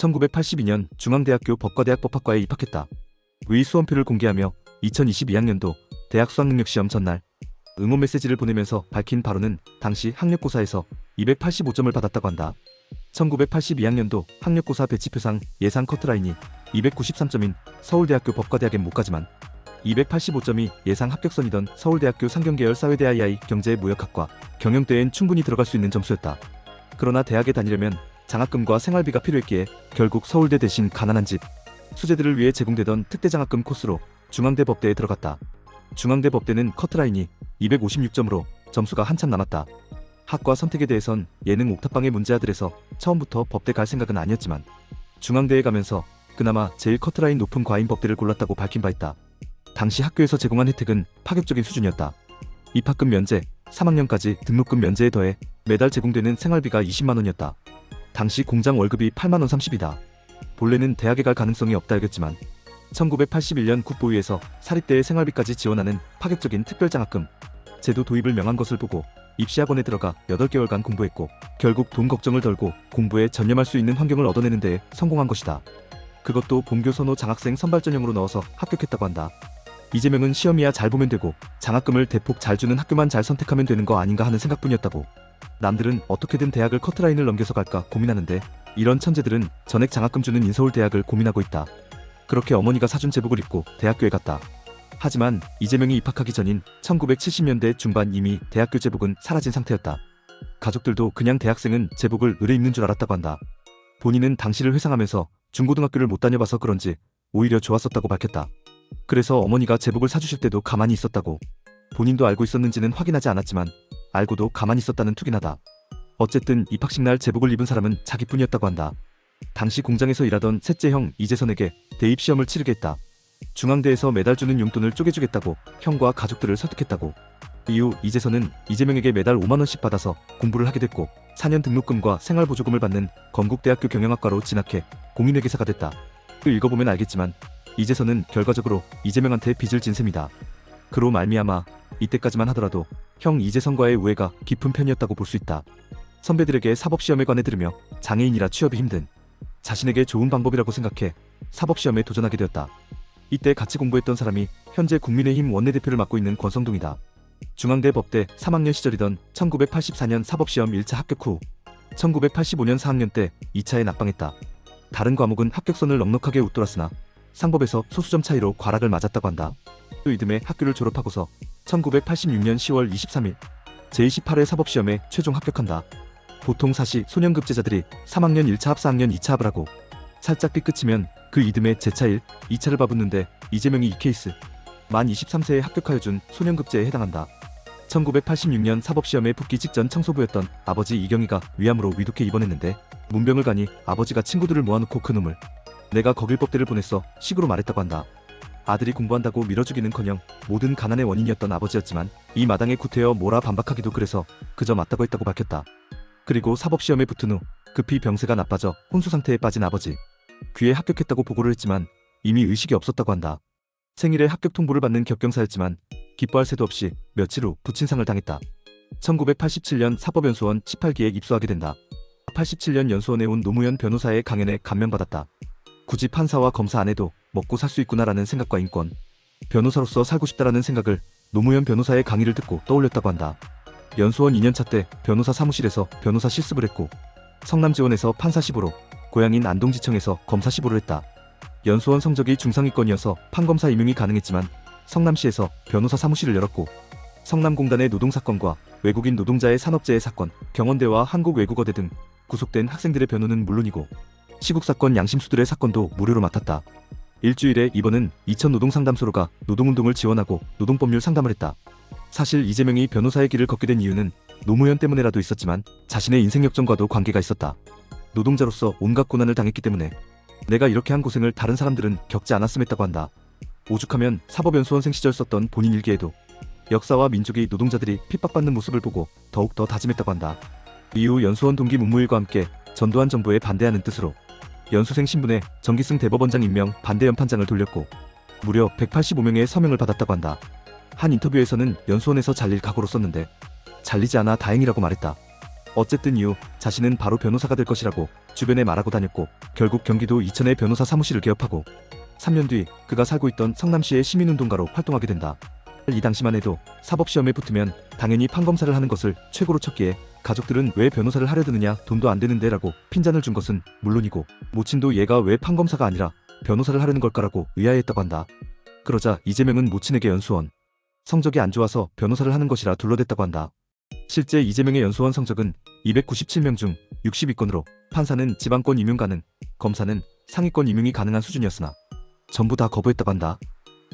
1982년 중앙대학교 법과대학 법학과에 입학했다. 의 수험표를 공개하며 2022학년도 대학 수학능력시험 전날 응원 메시지를 보내면서 밝힌 바로는 당시 학력고사에서 285점을 받았다고 한다. 1982학년도 학력고사 배치표상 예상 커트라인이 293점인 서울대학교 법과대학엔 못 가지만 285점이 예상 합격선이던 서울대학교 상경계열 사회대 II 경제무역학과 경영대엔 충분히 들어갈 수 있는 점수였다. 그러나 대학에 다니려면 장학금과 생활비가 필요했기에 결국 서울대 대신 가난한 집 수재들을 위해 제공되던 특대장학금 코스로 중앙대 법대에 들어갔다. 중앙대 법대는 커트라인이 256점으로 점수가 한참 남았다. 학과 선택에 대해선 예능 옥탑방의 문제아들에서 처음부터 법대 갈 생각은 아니었지만 중앙대에 가면서 그나마 제일 커트라인 높은 과인 법대를 골랐다고 밝힌 바 있다. 당시 학교에서 제공한 혜택은 파격적인 수준이었다. 입학금 면제, 3학년까지 등록금 면제에 더해 매달 제공되는 생활비가 20만원이었다. 당시 공장 월급이 8만원 30이다. 본래는 대학에 갈 가능성이 없다 여겼지만 1981년 국보위에서 사립대의 생활비까지 지원하는 파격적인 특별장학금 제도 도입을 명한 것을 보고 입시학원에 들어가 8개월간 공부했고 결국 돈 걱정을 덜고 공부에 전념할 수 있는 환경을 얻어내는 데에 성공한 것이다. 그것도 본교 선호 장학생 선발 전형으로 넣어서 합격했다고 한다. 이재명은 시험이야 잘 보면 되고 장학금을 대폭 잘 주는 학교만 잘 선택하면 되는 거 아닌가 하는 생각뿐이었다고. 남들은 어떻게든 대학을 커트라인을 넘겨서 갈까 고민하는데 이런 천재들은 전액 장학금 주는 인서울대학을 고민하고 있다. 그렇게 어머니가 사준 제복을 입고 대학교에 갔다. 하지만 이재명이 입학하기 전인 1970년대 중반 이미 대학교 제복은 사라진 상태였다. 가족들도 그냥 대학생은 제복을 으려 입는 줄 알았다고 한다. 본인은 당시를 회상하면서 중고등학교를 못 다녀봐서 그런지 오히려 좋았었다고 밝혔다. 그래서 어머니가 제복을 사주실 때도 가만히 있었다고. 본인도 알고 있었는지는 확인하지 않았지만 알고도 가만히 있었다는 투긴 하다. 어쨌든 입학식 날 제복을 입은 사람은 자기뿐이었다고 한다. 당시 공장에서 일하던 셋째 형 이재선에게 대입시험을 치르게 했다. 중앙대에서 매달 주는 용돈을 쪼개주겠다고 형과 가족들을 설득했다고. 이후 이재선은 이재명에게 매달 5만원씩 받아서 공부를 하게 됐고 4년 등록금과 생활보조금을 받는 건국대학교 경영학과로 진학해 공인회계사가 됐다. 읽어보면 알겠지만 이재선은 결과적으로 이재명한테 빚을 진 셈이다. 그로 말미암아 이때까지만 하더라도 형 이재선과의 우애가 깊은 편이었다고 볼 수 있다. 선배들에게 사법시험에 관해 들으며 장애인이라 취업이 힘든 자신에게 좋은 방법이라고 생각해 사법시험에 도전하게 되었다. 이때 같이 공부했던 사람이 현재 국민의힘 원내대표를 맡고 있는 권성동이다. 중앙대 법대 3학년 시절이던 1984년 사법시험 1차 합격 후 1985년 4학년 때 2차에 낙방했다. 다른 과목은 합격선을 넉넉하게 웃돌았으나 상법에서 소수점 차이로 과락을 맞았다고 한다. 또 이듬해 학교를 졸업하고서 1986년 10월 23일 제28회 사법시험에 최종 합격한다. 보통 사시 소년급제자들이 3학년 1차 합 4학년 2차 합을 하고 살짝 삐끗이면 그 이듬해 제4일 2차를 봐붙는데 이재명이 이 케이스 만 23세에 합격하여준 소년급제에 해당한다. 1986년 사법시험에 붙기 직전 청소부였던 아버지 이경희가 위암으로 위독해 입원했는데 문병을 가니 아버지가 친구들을 모아놓고 그놈을 내가 거길 법대를 보냈어 식으로 말했다고 한다. 아들이 공부한다고 밀어주기는커녕 모든 가난의 원인이었던 아버지였지만 이 마당에 구태여 뭐라 반박하기도 그래서 그저 맞다고 했다고 밝혔다. 그리고 사법시험에 붙은 후 급히 병세가 나빠져 혼수상태에 빠진 아버지. 귀에 합격했다고 보고를 했지만 이미 의식이 없었다고 한다. 생일에 합격 통보를 받는 격경사였지만 기뻐할 새도 없이 며칠 후 부친상을 당했다. 1987년 사법연수원 18기에 입소하게 된다. 87년 연수원에 온 노무현 변호사의 강연에 감명받았다. 굳이 판사와 검사 안 해도 먹고 살 수 있구나라는 생각과 인권, 변호사로서 살고 싶다라는 생각을 노무현 변호사의 강의를 듣고 떠올렸다고 한다. 연수원 2년차 때 변호사 사무실에서 변호사 실습을 했고 성남지원에서 판사 15로 고향인 안동지청에서 검사 15를 했다. 연수원 성적이 중상위권이어서 판검사 임용이 가능했지만 성남시에서 변호사 사무실을 열었고 성남공단의 노동사건과 외국인 노동자의 산업재해 사건, 경원대와 한국외국어대 등 구속된 학생들의 변호는 물론이고 시국사건 양심수들의 사건도 무료로 맡았다. 일주일에 이번은 이천노동상담소로가 노동운동을 지원하고 노동법률 상담을 했다. 사실 이재명이 변호사의 길을 걷게 된 이유는 노무현 때문에라도 있었지만 자신의 인생 역전과도 관계가 있었다. 노동자로서 온갖 고난을 당했기 때문에 내가 이렇게 한 고생을 다른 사람들은 겪지 않았음 했다고 한다. 오죽하면 사법연수원생 시절 썼던 본인 일기에도 역사와 민족이 노동자들이 핍박받는 모습을 보고 더욱 더 다짐했다고 한다. 이후 연수원 동기 문무일과 함께 전두환 정부에 반대하는 뜻으로 연수생 신분에 정기승 대법원장 임명 반대 연판장을 돌렸고 무려 185명의 서명을 받았다고 한다. 한 인터뷰에서는 연수원에서 잘릴 각오로 썼는데 잘리지 않아 다행이라고 말했다. 어쨌든 이후 자신은 바로 변호사가 될 것이라고 주변에 말하고 다녔고 결국 경기도 이천의 변호사 사무실을 개업하고 3년 뒤 그가 살고 있던 성남시의 시민운동가로 활동하게 된다. 이 당시만 해도 사법시험에 붙으면 당연히 판검사를 하는 것을 최고로 쳤기에 가족들은 왜 변호사를 하려 드느냐 돈도 안 되는데 라고 핀잔을 준 것은 물론이고 모친도 얘가 왜 판검사가 아니라 변호사를 하려는 걸까라고 의아해했다고 한다. 그러자 이재명은 모친에게 연수원 성적이 안 좋아서 변호사를 하는 것이라 둘러댔다고 한다. 실제 이재명의 연수원 성적은 297명 중 60위권으로 판사는 지방권 임용 가능, 검사는 상위권 임용이 가능한 수준이었으나 전부 다 거부했다고 한다.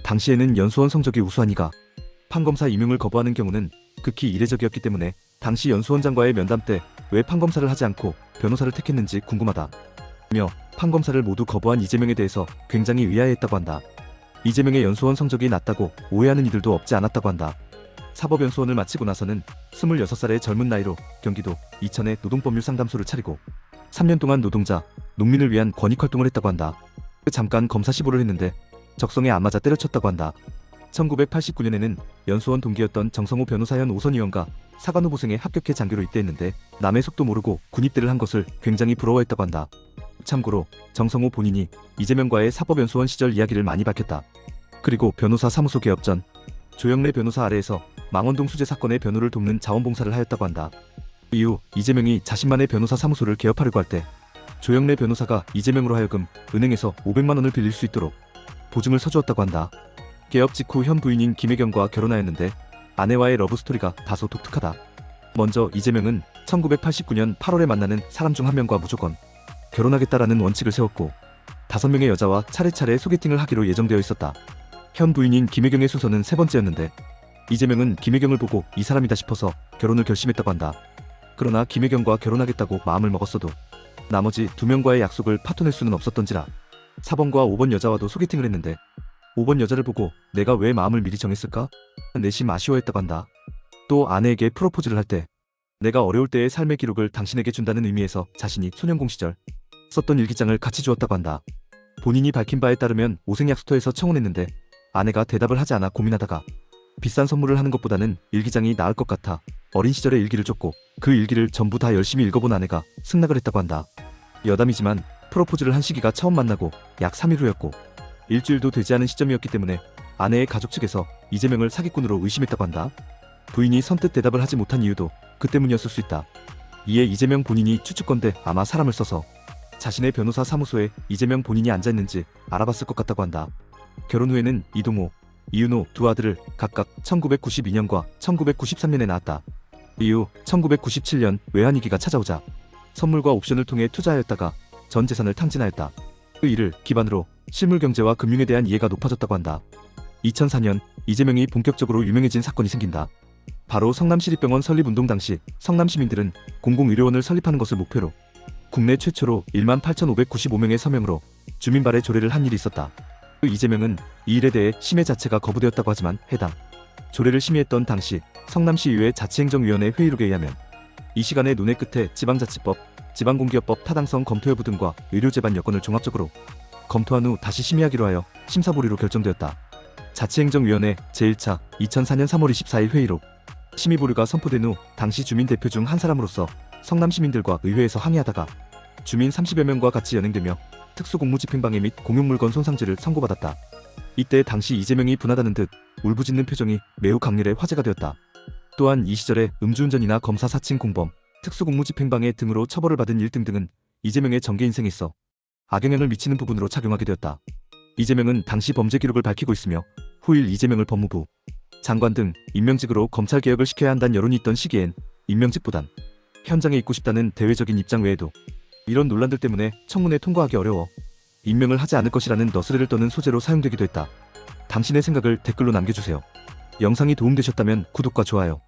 당시에는 연수원 성적이 우수한 이가 판검사 임용을 거부하는 경우는 극히 이례적이었기 때문에 당시 연수원장과의 면담 때 왜 판검사를 하지 않고 변호사를 택했는지 궁금하다. 며 판검사를 모두 거부한 이재명에 대해서 굉장히 의아해했다고 한다. 이재명의 연수원 성적이 낮다고 오해하는 이들도 없지 않았다고 한다. 사법연수원을 마치고 나서는 26살의 젊은 나이로 경기도 이천의 노동법률상담소를 차리고 3년 동안 노동자, 농민을 위한 권익활동을 했다고 한다. 잠깐 검사 시보를 했는데 적성에 안 맞아 때려쳤다고 한다. 1989년에는 연수원 동기였던 정성호 변호사 현 오선 의원과 사관 후보생에 합격해 장교로 입대했는데 남의 속도 모르고 군입대를 한 것을 굉장히 부러워했다고 한다. 참고로 정성호 본인이 이재명과의 사법연수원 시절 이야기를 많이 밝혔다. 그리고 변호사 사무소 개업 전 조영래 변호사 아래에서 망원동 수재 사건의 변호를 돕는 자원봉사를 하였다고 한다. 이후 이재명이 자신만의 변호사 사무소를 개업하려고 할 때 조영래 변호사가 이재명으로 하여금 은행에서 500만 원을 빌릴 수 있도록 보증을 서주었다고 한다. 개업 직후 현 부인인 김혜경과 결혼하였는데 아내와의 러브스토리가 다소 독특하다. 먼저 이재명은 1989년 8월에 만나는 사람 중 한 명과 무조건 결혼하겠다라는 원칙을 세웠고 5명의 여자와 차례차례 소개팅을 하기로 예정되어 있었다. 현 부인인 김혜경의 순서는 3번째였는데 이재명은 김혜경을 보고 이 사람이다 싶어서 결혼을 결심했다고 한다. 그러나 김혜경과 결혼하겠다고 마음을 먹었어도 나머지 2명과의 약속을 파토낼 수는 없었던지라 4번과 5번 여자와도 소개팅을 했는데 5번 여자를 보고 내가 왜 마음을 미리 정했을까? 내심 아쉬워했다고 한다. 또 아내에게 프로포즈를 할 때 내가 어려울 때의 삶의 기록을 당신에게 준다는 의미에서 자신이 소년공 시절 썼던 일기장을 같이 주었다고 한다. 본인이 밝힌 바에 따르면 오색약수터에서 청혼했는데 아내가 대답을 하지 않아 고민하다가 비싼 선물을 하는 것보다는 일기장이 나을 것 같아 어린 시절의 일기를 줬고 그 일기를 전부 다 열심히 읽어본 아내가 승낙을 했다고 한다. 여담이지만 프로포즈를 한 시기가 처음 만나고 약 3일 후였고 일주일도 되지 않은 시점이었기 때문에 아내의 가족 측에서 이재명을 사기꾼으로 의심했다고 한다. 부인이 선뜻 대답을 하지 못한 이유도 그 때문이었을 수 있다. 이에 이재명 본인이 추측건데 아마 사람을 써서 자신의 변호사 사무소에 이재명 본인이 앉아있는지 알아봤을 것 같다고 한다. 결혼 후에는 이동호, 이윤호 두 아들을 각각 1992년과 1993년에 낳았다. 이후 1997년 외환위기가 찾아오자 선물과 옵션을 통해 투자하였다가 전 재산을 탕진하였다. 그 일을 기반으로 실물경제와 금융에 대한 이해가 높아졌다고 한다. 2004년 이재명이 본격적으로 유명해진 사건이 생긴다. 바로 성남시립병원 설립운동 당시 성남시민들은 공공의료원을 설립하는 것을 목표로 국내 최초로 18,595명의 서명으로 주민발의 조례를 한 일이 있었다. 이재명은 이 일에 대해 심의 자체가 거부되었다고 하지만 해당 조례를 심의했던 당시 성남시의회 자치행정위원회 회의록에 의하면 이 시간의 논의 끝에 지방자치법, 지방공기업법 타당성 검토 여부 등과 의료재반 여건을 종합적으로 검토한 후 다시 심의하기로 하여 심사보리로 결정되었다. 자치행정위원회 제1차 2004년 3월 24일 회의록 심의보류가 선포된 후 당시 주민 대표 중 한 사람으로서 성남시민들과 의회에서 항의하다가 주민 30여 명과 같이 연행되며 특수공무집행방해 및 공용물건 손상죄를 선고받았다. 이때 당시 이재명이 분하다는 듯 울부짖는 표정이 매우 강렬해 화제가 되었다. 또한 이 시절에 음주운전이나 검사 사칭 공범, 특수공무집행방해 등으로 처벌을 받은 일 등등은 이재명의 정계 인생에 있어 악영향을 미치는 부분으로 작용하게 되었다. 이재명은 당시 범죄 기록을 밝히고 있으며 후일 이재명을 법무부 장관 등 임명직으로 검찰개혁을 시켜야 한다는 여론이 있던 시기엔 임명직보단 현장에 있고 싶다는 대외적인 입장 외에도 이런 논란들 때문에 청문회 통과하기 어려워 임명을 하지 않을 것이라는 너스레를 떠는 소재로 사용되기도 했다. 당신의 생각을 댓글로 남겨주세요. 영상이 도움되셨다면 구독과 좋아요